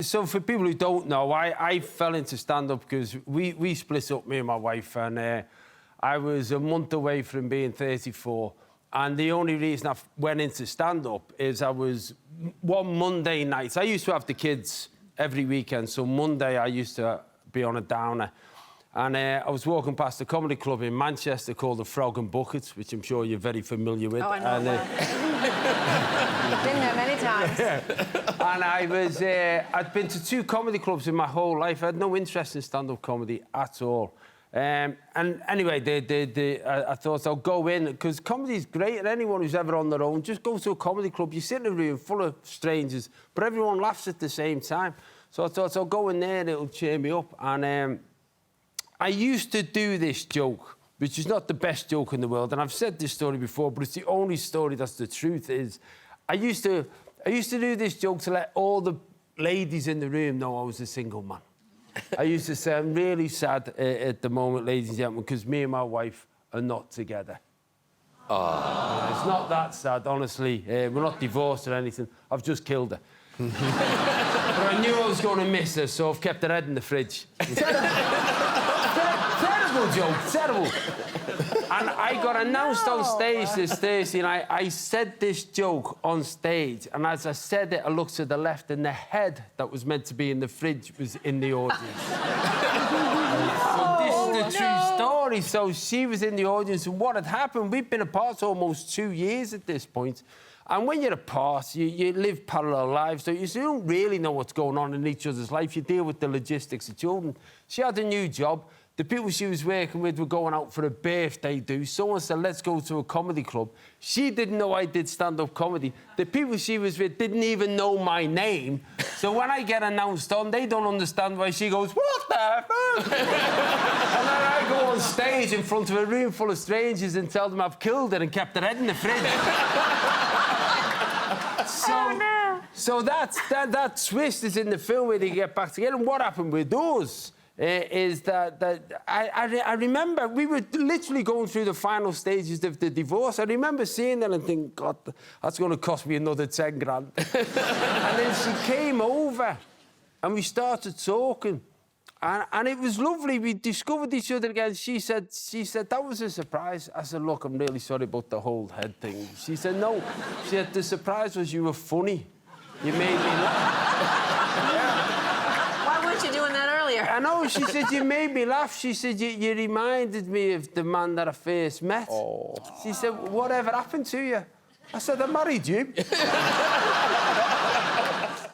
So for people who don't know, I fell into stand-up because we split up, me and my wife, and I was a month away from being 34. And the only reason I went into stand-up is I was... One Monday night, I used to have the kids every weekend, so Monday I used to be on a downer. And I was walking past a comedy club in Manchester called the Frog and Bucket, which I'm sure you're very familiar with. Oh, I know been there many times. And I was... I'd been to 2 comedy clubs in my whole life. I had no interest in stand-up comedy at all. And anyway, I thought I'll go in, because comedy's great, and anyone who's ever on their own, just go to a comedy club. You sit in a room full of strangers, but everyone laughs at the same time. So I thought I'll go in there and it'll cheer me up. And I used to do this joke, which is not the best joke in the world, and I've said this story before, but it's the only story that's the truth, is I used to do this joke to let all the ladies in the room know I was a single man. I used to say, I'm really sad at the moment, ladies and gentlemen, because me and my wife are not together. Oh. It's not that sad, honestly. We're not divorced or anything. I've just killed her. But I knew I was going to miss her, so I've kept her head in the fridge. Terrible joke, terrible. And I got announced on stage this Thursday, and I said this joke on stage, and as I said it, I looked to the left, and the head that was meant to be in the fridge was in the audience. So this is the true story. So she was in the audience, and what had happened, we've been apart almost 2 years at this point. And when you're apart, you live parallel lives, so you don't really know what's going on in each other's life. You deal with the logistics of children. She had a new job. The people she was working with were going out for a birthday do. Someone said, let's go to a comedy club. She didn't know I did stand-up comedy. The people she was with didn't even know my name. So when I get announced on, they don't understand why she goes, what the fuck? And then I go on stage in front of a room full of strangers and tell them I've killed her and kept her head in the fridge. So that twist is in the film where they get back together. And what happened with us is that I remember we were literally going through the final stages of the divorce. I remember seeing that and thinking, God, that's going to cost me another 10 grand. And then she came over and we started talking. And it was lovely. We discovered each other again. She said, that was a surprise. I said, look, I'm really sorry about the whole head thing. She said, no. She said, the surprise was you were funny. You made me laugh. Why weren't you doing that earlier? I know. She said, you made me laugh. She said, you reminded me of the man that I first met. Oh. She said, whatever happened to you? I said, I married you.